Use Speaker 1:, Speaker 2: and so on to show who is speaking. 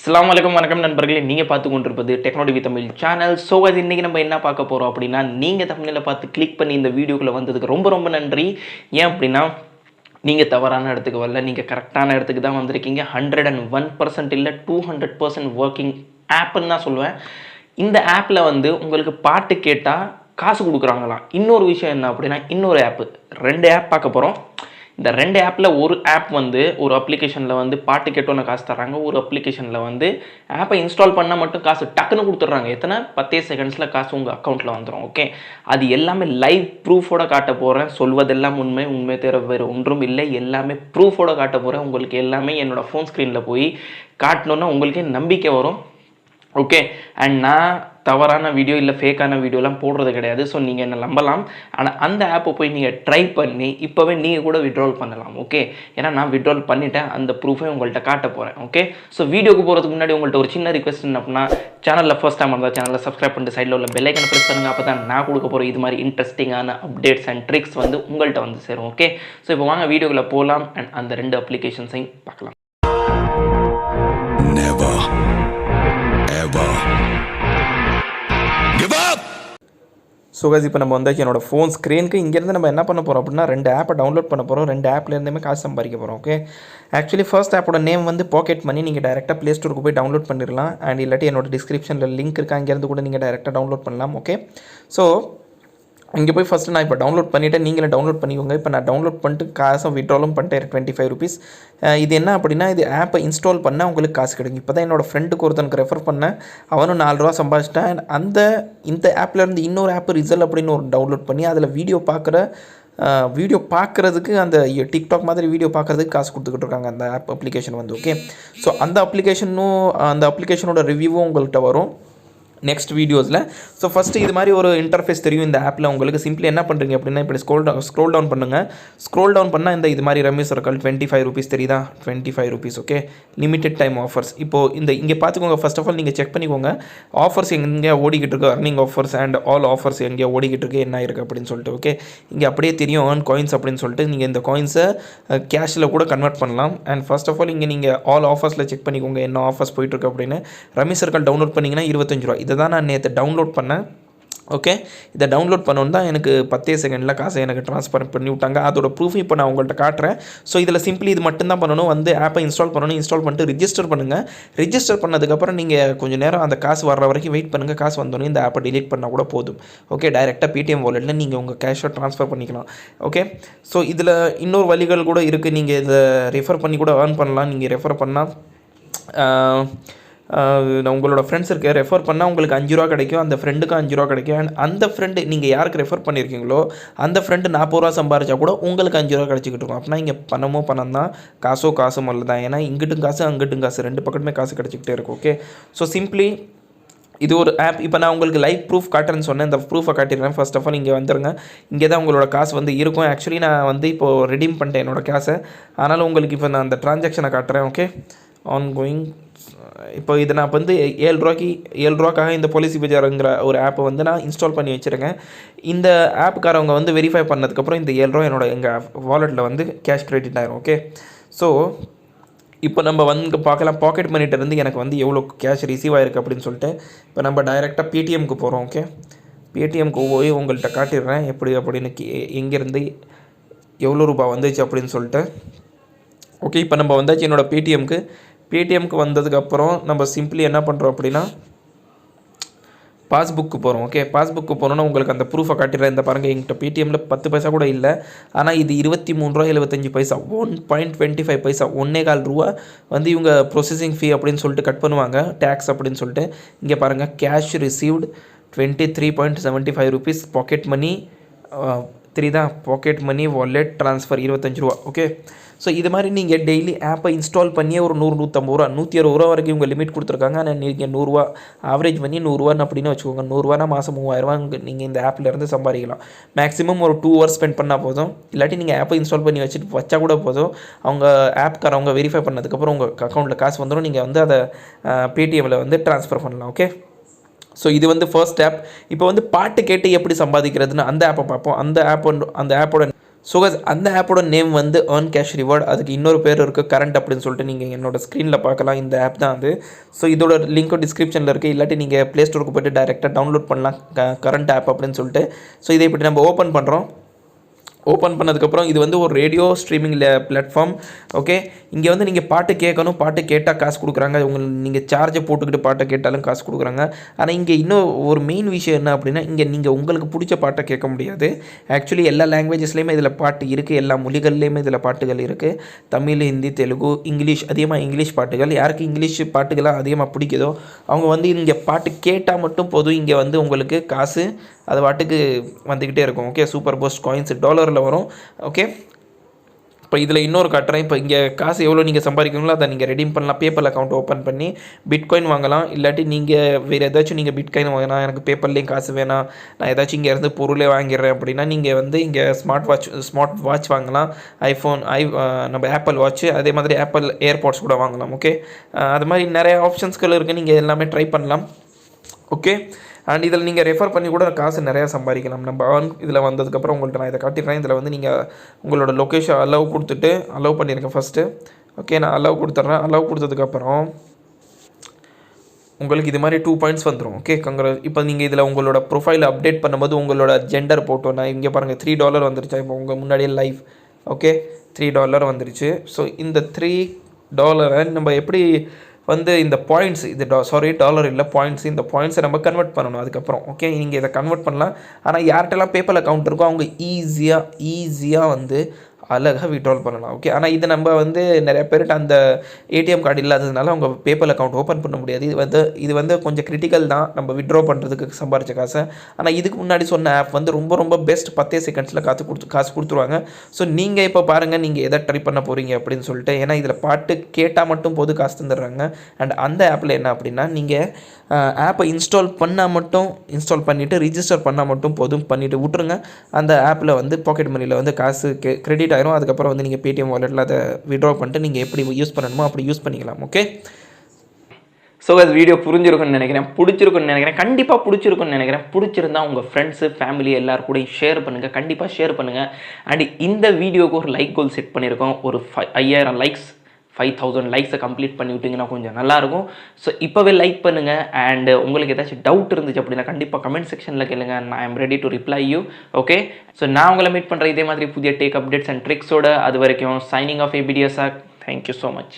Speaker 1: அஸ்ஸலாமு அலைக்கும் வணக்கம் நண்பர்களே, நீங்கள் பார்த்து கொண்டிருப்பது techno TV Tamil channel. So அது இன்றைக்கி நம்ம என்ன பார்க்க போகிறோம் அப்படின்னா, நீங்கள் தமிழில் பார்த்து கிளிக் பண்ணி இந்த வீடியோக்குள்ளே வந்ததுக்கு ரொம்ப ரொம்ப நன்றி. ஏன் அப்படின்னா, நீங்கள் தவறான இடத்துக்கு வரல, நீங்கள் கரெக்டான இடத்துக்கு தான் வந்திருக்கீங்க. 101% இல்லை 200% ஒர்க்கிங் ஆப்புன்னு தான் சொல்லுவேன். இந்த ஆப்பில் வந்து உங்களுக்கு பாட்டு கேட்டால் காசு கொடுக்குறாங்களாம். இன்னொரு விஷயம் என்ன அப்படின்னா, இன்னொரு ஆப்பு, 2 ஆப் பார்க்க போகிறோம். இந்த 2 ஆப்பில் ஒரு ஆப் வந்து ஒரு அப்ளிகேஷனில் வந்து பாட்டு கேட்டோன்னு காசு தர்றாங்க. ஒரு அப்ளிகேஷனில் வந்து ஆப்பை இன்ஸ்டால் பண்ணால் மட்டும் காசு டக்குன்னு கொடுத்துட்றாங்க. எத்தனை 10 செகண்ட்ஸில் காசு உங்கள் அக்கௌண்ட்டில் வந்துடும். ஓகே, அது எல்லாமே லைவ் ப்ரூஃபோட காட்ட போகிறேன். சொல்வதெல்லாம் உண்மை தவிர வேறு ஒன்றும் இல்லை. எல்லாமே ப்ரூஃபோட காட்ட போகிறேன். உங்களுக்கு எல்லாமே என்னோடய ஃபோன் ஸ்க்ரீனில் போய் காட்டணுன்னா உங்களுக்கே நம்பிக்கை வரும். ஓகே, அண்ட் நான் தவறான வீடியோ இல்லை ஃபேக்கான வீடியோலாம் போடுறது கிடையாது. ஸோ நீங்கள் என்ன நம்பலாம். ஆனால் அந்த ஆப்பை போய் நீங்கள் ட்ரை பண்ணி இப்போவே நீங்கள் கூட விட்ரால் பண்ணலாம். ஓகே, ஏன்னா நான் விட்ரால் பண்ணிவிட்டேன். அந்த ப்ரூஃபை உங்கள்கிட்ட காட்ட போகிறேன். ஓகே, ஸோ வீடியோக்கு போகிறதுக்கு முன்னாடி உங்கள்கிட்ட ஒரு சின்ன ரிக்வெஸ்ட் என்ன அப்படின்னா, சேனலில் ஃபர்ஸ்ட் டைம் இருந்தால் சேனலில் சப்ஸ்கிரைப் பண்ணிட்டு சைடில் உள்ள பெல் ஐக்கனை ப்ரெஸ் பண்ணுங்கள். அப்போ தான் நான் கொடுக்க போகிற இது மாதிரி இன்ட்ரெஸ்டிங்கான அப்டேட்ஸ் அண்ட் ட்ரிக்ஸ் வந்து உங்கள்கிட்ட வந்து சேரும். ஓகே, ஸோ இப்போ வாங்க வீடியோக்குள்ளே போகலாம் அண்ட் அந்த 2 அப்ளிகேஷன்ஸையும் பார்க்கலாம். ஸோ கைஸ், இப்போ நம்ம வந்தாச்சு என்னோடய ஃபோன் ஸ்க்ரீனுக்கு. இங்கேருந்து நம்ம என்ன பண்ண போகிறோம் அப்படின்னா, 2 ஆப்பை டவுன்லோட் பண்ண போகிறோம். 2 ஆப்லேருந்துமே காசு சம்பாதிக்க போகிறோம். ஓகே, ஆக்சுவலி ஃபர்ஸ்ட் ஆப்போட நேம் வந்து பாக்கெட் மணி. நீங்கள் டேரெக்டாக ப்ளே ஸ்டோருக்கு போய் டவுன்லோட் பண்ணிடலாம். அண்ட் இல்லாட்டி என்னோட டிஸ்கிரிப்ஷனில் லிங்க் இருக்கா, அங்கேருந்து கூட நீங்கள் டேரெக்டாக டவுன்லோட் பண்ணலாம். ஓகே, ஸோ இங்கே போய் ஃபஸ்ட்டு நான் இப்போ டவுன்லோட் பண்ணிவிட்டேன். நீங்களே டவுன்லோட் பண்ணிக்கோங்க. இப்போ நான் டவுன்லோட் பண்ணிட்டு காசும் விட்ராலும் பண்ணிட்டேன், 25 ருபீஸ். இது என்ன அப்படின்னா, இது ஆப்பை இன்ஸ்டால் பண்ணால் உங்களுக்கு காசு கிடைக்கும். இப்போ தான் என்னோடய ஃப்ரெண்டுக்கு ஒருத்தனுக்கு ரெஃபர் பண்ணேன். அவனும் 4 ரூபா சம்பாதிச்சிட்டேன். இந்த ஆப்லேருந்து இன்னொரு ஆப் ரிசல்ட் அப்படின்னு ஒரு டவுன்லோட் பண்ணி அதில் வீடியோ பார்க்குறதுக்கு அந்த டிக்டாக் மாதிரி வீடியோ பார்க்குறதுக்கு காசு கொடுத்துக்கிட்டு இருக்காங்க அந்த ஆப் அப்ளிகேஷன் வந்து. ஓகே, ஸோ அந்த அப்ளிகேஷனோட ரிவ்யூவும் உங்கள்கிட்ட வரும் நெக்ஸ்ட் வீடியோஸில். ஸோ ஃபஸ்ட்டு இது மாதிரி ஒரு இன்டர்ஃபேஸ் தெரியும் இந்த ஆப்பில் உங்களுக்கு. சிம்பிளி என்ன பண்ணுறீங்க அப்படின்னா, இப்படி ஸ்க்ரோல் டவுன் பண்ணுங்கள். ஸ்க்ரோல் டவுன் பண்ணால் இது மாதிரி ரம்மி சர்க்கிள் 25 ருபீஸ் தெரியுதா, 25 rupees. Okay, limited time offers. இப்போது இங்கே பார்த்துக்கோங்க. ஃபர்ஸ்ட் ஆஃப் ஆல் நீங்கள் செக் பண்ணிக்கோங்க ஆஃபர்ஸ் எங்கேயா ஓடிக்கிட்டு இருக்கு, earning offers and all offers எங்கேயா ஓடிக்கிட்டு இருக்கு, என்ன இருக்குது அப்படின்னு சொல்லிட்டு. ஓகே, இங்கே அப்படியே தெரியும் ஏர்ன் காயின்ஸ் அப்படின்னு சொல்லிட்டு. நீங்கள் இந்த காயின்ஸை கேஷில் கூட கன்வெர்ட் பண்ணலாம். அண்ட் ஃபர்ஸ்ட் ஆஃப் ஆல் இங்கே நீங்கள் ஆல் ஆஃபர்ஸில் செக் பண்ணிக்கோங்க என்ன ஆஃபர்ஸ் போயிட்டுருக்கு அப்படின்னு. ரம்மி சர்க்கிள் டவுன்லோட் பண்ணிங்கன்னா 25 ரூபா. இதை தான் நான் நேற்று டவுன்லோட் பண்ணேன். ஓகே, இதை டவுன்லோட் பண்ணோன்னு தான் எனக்கு 10 செகண்டில் காசை எனக்கு ட்ரான்ஸ்ஃபர் பண்ணி விட்டாங்க. அதோட ப்ரூஃப் இப்போ நான் உங்கள்கிட்ட காட்டுறேன். ஸோ இதில் சிம்பிளி இது மட்டும்தான் பண்ணணும். வந்து ஆப்பை இன்ஸ்டால் பண்ணணும். இன்ஸ்டால் பண்ணிட்டு ரிஜிஸ்டர் பண்ணுங்கள். ரிஜிஸ்டர் பண்ணதுக்கப்புறம் நீங்கள் கொஞ்சம் நேரம் அந்த காசு வர்ற வரைக்கும் வெயிட் பண்ணுங்கள். காசு வந்தோடனே இந்த ஆப்பை டிலீட் பண்ணால் கூட போதும். ஓகே, டைரெக்டாக பேடிஎம் வாலெட்டில் நீங்கள் உங்கள் கேஷை ட்ரான்ஸ்ஃபர் பண்ணிக்கலாம். ஓகே, ஸோ இதில் இன்னொரு வழிகள் கூட இருக்குது. நீங்கள் இதை ரெஃபர் பண்ணி கூட ஏர்ன் பண்ணலாம். நீங்கள் ரெஃபர் பண்ணால் உங்களோட ஃப்ரெண்ட்ஸுக்கு ரெஃபர் பண்ணால் உங்களுக்கு 5 ரூபா கிடைக்கும். அந்த ஃப்ரெண்டுக்கு 5 ரூபா கிடைக்கும். அண்ட் அந்த ஃப்ரெண்டு நீங்கள் யாருக்கு ரெஃபர் பண்ணியிருக்கீங்களோ அந்த ஃப்ரெண்டு 40 ரூபா சம்பாரிச்சா கூட உங்களுக்கு 5 ரூபா கிடச்சிக்கிட்டு இருக்கும். அப்படின்னா இங்கே பணம் தான், காசு முதல்ல தான். ஏன்னா இங்கிட்டும் காசு அங்கிட்டும் காசு, 2 பக்கத்துமே காசு கிடச்சிக்கிட்டே இருக்கும். ஓகே, ஸோ சிம்பிளி இது ஒரு ஆப். இப்போ நான் உங்களுக்கு லைவ் ப்ரூஃப் காட்டுறேன்னு சொன்னேன். இந்த ப்ரூஃபை காட்டிடுறேன். ஃபர்ஸ்ட் ஆஃப் ஆல் இங்கே வந்துடுங்க. இங்கே தான் உங்களோட காசு வந்து இருக்கும். ஆக்சுவலி நான் வந்து இப்போது ரெடீம் பண்ணிட்டேன் என்னோடய காசை. ஆனாலும் உங்களுக்கு இப்போ நான் அந்த ட்ரான்சாக்ஷனை காட்டுறேன். Okay, on going. இப்போ இதை நான் வந்து 7 ரூபாக்காக இந்த பாலிசி பஜாருங்கிற ஒரு ஆப்பை வந்து நான் இன்ஸ்டால் பண்ணி வச்சுருக்கேன். இந்த ஆப்புக்காரவங்க வந்து வெரிஃபை பண்ணதுக்கப்புறம் இந்த 7 ரூபா எங்கள் வாலெட்டில் வந்து கேஷ் கிரெடிட் ஆயிரும். ஓகே, ஸோ இப்போ நம்ம வந்து பார்க்கலாம் பாக்கெட் மணிகிட்டேருந்து எனக்கு வந்து எவ்வளோ கேஷ் ரிசீவ் ஆகிருக்கு அப்படின்னு சொல்லிட்டு. இப்போ நம்ம டைரெக்டாக பேடிஎம்க்கு போகிறோம். ஓகே, பேடிஎம்க்கு போய் உங்கள்கிட்ட காட்டிடுறேன் எப்படி அப்படின்னு, எங்கேருந்து எவ்வளோ ரூபா வந்துச்சு அப்படின்னு சொல்லிட்டு. ஓகே, இப்போ நம்ம வந்தாச்சு என்னோடய பேடிஎம்க்கு வந்ததுக்கப்புறம் நம்ம சிம்பிளி என்ன பண்ணுறோம் அப்படின்னா, பாஸ்புக்கு போகிறோம். ஓகே, பாஸ்புக்கு போனோன்னா உங்களுக்கு அந்த ப்ரூஃபை காட்டிடுறேன். இந்த பாருங்கள், எங்கிட்ட பேடிஎம்மில் 10 பைசா கூட இல்லை. ஆனால் இது 23.75 ரூபா, 1.25 பைசா, 1.25 ரூபா வந்து இவங்க ப்ரொசஸிங் ஃபீ அப்படின்னு சொல்லிட்டு கட் பண்ணுவாங்க, டேக்ஸ் அப்படின்னு சொல்லிட்டு. இங்கே பாருங்கள், cash received 23.75 rupees, pocket money தெரியுதா, பாக்கெட் மணி வாலெட் ட்ரான்ஸ்ஃபர் 25 ரூபா. ஓகே, ஸோ இது மாதிரி நீங்கள் டெய்லி ஆப்பை இன்ஸ்டால் பண்ணியே ஒரு 100-150 ரூபா 160 ரூபா வரைக்கும் இவங்க லிமிட் கொடுத்துருக்காங்க. ஆனால் நீங்கள் 100 ரூபா ஆவரேஜ் பண்ணி 100 ரூபான்னு அப்படின்னு வச்சுக்கோங்க. 100 ரூபானா மாதம் 3000 ரூபா நீங்கள் இந்த ஆப்லேருந்து சம்பாதிக்கலாம். மேக்ஸிமம் ஒரு 2 ஹவர்ஸ் ஸ்பெண்ட் பண்ணால் போதும். இல்லாட்டி நீங்கள் ஆப்பை இன்ஸ்டால் பண்ணி வச்சா கூட போதும். அவங்க ஆப்காரவங்க வெரிஃபை பண்ணதுக்கப்புறம் உங்கள் அக்கௌண்ட்டில் காசு வந்துடும். நீங்கள் வந்து அதை பேடிஎம்மில் வந்து ட்ரான்ஸ்ஃபர் பண்ணலாம். ஓகே, ஸோ இது வந்து ஃபர்ஸ்ட் ஆப். இப்போ வந்து பாட்டு கேட்டு எப்படி சம்பாதிக்கிறதுன்னு அந்த ஆப்பை பார்ப்போம். அந்த ஆப்போட ஸோ அந்த ஆப்போட நேம் வந்து ஏர்ன் கேஷ் ரிவார்ட். அதுக்கு இன்னொரு பேர் இருக்குது கரண்ட் அப்படின்னு சொல்லிட்டு நீங்கள் என்னோட ஸ்க்ரீனில் பார்க்கலாம். இந்த ஆப் தான் அது. ஸோ இதோட லிங்க்கும் டிஸ்கிரிப்ஷனில் இருக்குது. இல்லாட்டி நீங்கள் ப்ளே ஸ்டோருக்கு போய்ட்டு டேரெக்டாக டவுன்லோட் பண்ணலாம் கரண்ட் ஆப் அப்படின்னு சொல்லிட்டு. ஸோ இதை இப்படி நம்ம ஓப்பன் பண்ணுறோம். ஓப்பன் பண்ணதுக்கப்புறம் இது வந்து ஒரு ரேடியோ ஸ்ட்ரீமிங் பிளாட்ஃபார்ம். ஓகே, இங்கே வந்து நீங்கள் பாட்டு கேட்கணும், பாட்டு கேட்டால் காசு கொடுக்குறாங்க. நீங்கள் சார்ஜை போட்டுக்கிட்டு பாட்டை கேட்டாலும் காசு கொடுக்குறாங்க. ஆனால் இங்கே இன்னும் ஒரு மெயின் விஷயம் என்ன அப்படின்னா, இங்கே நீங்கள் உங்களுக்கு பிடிச்ச பாட்டை கேட்க முடியாது. ஆக்சுவலி எல்லா லாங்குவேஜஸ்லேயுமே இதில் பாட்டு இருக்குது, எல்லா மொழிகள்லேயுமே இதில் பாட்டுகள் இருக்குது. தமிழ், ஹிந்தி, தெலுங்கு, இங்கிலீஷ், அதிகமாக இங்கிலீஷ் பாட்டுகள். யாருக்கு இங்கிலீஷ் பாட்டுகள்லாம் அதிகமாக பிடிக்குதோ அவங்க வந்து இங்கே பாட்டு கேட்டால் மட்டும் போதும். இங்கே வந்து உங்களுக்கு காசு அது பாட்டுக்கு வந்துக்கிட்டே இருக்கும். ஓகே, சூப்பர் போஸ்ட் காயின்ஸ் டாலரில் வரும். ஓகே, இப்போ இதில் இன்னொரு காட்டுறேன். இப்போ இங்கே காசு எவ்வளோ நீங்கள் சம்பாதிக்கணுங்களோ அதை நீங்கள் ரெடீம் பண்ணலாம். பேப்பல் அக்கௌண்ட் ஓப்பன் பண்ணி பிட்காயின் வாங்கலாம். இல்லாட்டி நீங்கள் வேறு ஏதாச்சும் நீங்கள் பிட்காயின் வாங்கினா எனக்கு பேப்பர்லேயும் காசு வேணாம், நான் ஏதாச்சும் இங்கே இருந்து பொருளே வாங்கிடுறேன் அப்படின்னா நீங்கள் வந்து இங்கே ஸ்மார்ட் வாட்ச் வாங்கலாம். நம்ம ஆப்பிள் வாட்ச், அதே மாதிரி ஆப்பிள் ஏர்பாட்ஸ் கூட வாங்கலாம். ஓகே, அது மாதிரி நிறைய ஆப்ஷன்ஸ்கள் இருக்குது. நீங்கள் எல்லாமே ட்ரை பண்ணலாம். ஓகே, அண்ட் இதில் நீங்கள் ரெஃபர் பண்ணி கூட காசு நிறையா சம்பாதிக்கலாம். நம்ம இதில் வந்ததுக்கப்புறம் உங்கள்கிட்ட நான் இதை காட்டிடுறேன். இதில் வந்து நீங்கள் உங்களோட லொக்கேஷன் அலோவ் கொடுத்துட்டு அலோவ் பண்ணியிருக்கேன் ஃபஸ்ட்டு. ஓகே, நான் அலோவ் கொடுத்துட்றேன். அலோவ் கொடுத்ததுக்கப்புறம் உங்களுக்கு இது மாதிரி 2 பாயிண்ட்ஸ் வந்துடும். ஓகே, இப்போ நீங்கள் இதில் உங்களோட ப்ரொஃபைல் அப்டேட் பண்ணும்போது உங்களோட ஜெண்டர் போட்டோன்னா இங்கே பாருங்கள் $3 வந்துருச்சா இப்போ உங்கள் முன்னாடியே லைவ். ஓகே, $3 வந்துருச்சு. ஸோ இந்த $3 நம்ம எப்படி வந்து இந்த பாயிண்ட்ஸ், இது டாலர் இல்லை பாயிண்ட்ஸ், இந்த பாயிண்ட்ஸை நம்ம கன்வெர்ட் பண்ணணும் அதுக்கப்புறம். ஓகே, நீங்கள் இதை கன்வெர்ட் பண்ணலாம். ஆனால் யார்கிட்டலாம் பேப்பல் அக்கௌண்ட் இருக்கோ அவங்க ஈஸியாக வந்து அழகாக விட்ரால் பண்ணலாம். ஓகே, ஆனால் இது நம்ம வந்து நிறைய பேர்கிட்ட அந்த ஏடிஎம் கார்டு இல்லாததுனால அவங்க பேப்பல் அக்கௌண்ட் ஓப்பன் பண்ண முடியாது. இது வந்து கொஞ்சம் கிரிட்டிக்கல் தான் நம்ம விட்ரா பண்ணுறதுக்கு சம்பாரிச்ச காசை. ஆனால் இதுக்கு முன்னாடி சொன்ன ஆப் வந்து ரொம்ப பெஸ்ட். 10 செகண்ட்ஸில் காசு கொடுத்துருவாங்க. ஸோ நீங்கள் இப்போ பாருங்கள் நீங்கள் எதை ட்ரை பண்ண போகிறீங்க அப்படின்னு சொல்லிட்டு. ஏன்னா இதில் பாட்டு கேட்டால் மட்டும் போது காசு தந்துடுறாங்க. அண்ட் அந்த ஆப்பில் என்ன அப்படின்னா நீங்கள் ஆப்பை இன்ஸ்டால் பண்ணிவிட்டு ரிஜிஸ்டர் பண்ணால் மட்டும் போதும். பண்ணிவிட்டு விட்ருங்க. அந்த ஆப்பில் வந்து பாக்கெட் மணியில் வந்து காசு கிரெடிட் ஆயிரும். அதுக்கப்புறம் வந்து நீங்கள் பேடிஎம் வாலெட்டில் அதை விட்ரா பண்ணிட்டு நீங்கள் எப்படி யூஸ் பண்ணணுமோ அப்படி யூஸ் பண்ணிக்கலாம். ஓகே, ஸோ அது வீடியோ புரிஞ்சிருக்குன்னு நினைக்கிறேன், பிடிச்சிருக்குன்னு நினைக்கிறேன், கண்டிப்பாக பிடிச்சிருக்குன்னு நினைக்கிறேன். பிடிச்சிருந்தா உங்கள் ஃப்ரெண்ட்ஸு ஃபேமிலி எல்லாரும் கூட ஷேர் பண்ணுங்கள், கண்டிப்பாக ஷேர் பண்ணுங்கள். அண்ட் இந்த வீடியோவுக்கு ஒரு லைக் கோல் செட் பண்ணியிருக்கோம். ஒரு 5000 லைக்ஸ், 5000 லைக்ஸை கம்ப்ளீட் பண்ணி விட்டிங்கன்னா கொஞ்சம் நல்லாயிருக்கும். ஸோ இப்போவே லைக் பண்ணுங்கள். அண்ட் உங்களுக்கு ஏதாச்சும் டவுட் இருந்துச்சு அப்படின்னா கண்டிப்பாக கமெண்ட் செக்ஷனில் கேளுங்க. நான் I'm ready to reply you. Okay, so நான் உங்களை மீட் பண்ணுறேன் இதே மாதிரி புதிய டேக் அப்டேட்ஸ் அண்ட் ட்ரிக்ஸோட. அது வரைக்கும் signing off ABTSR. Thank you so much.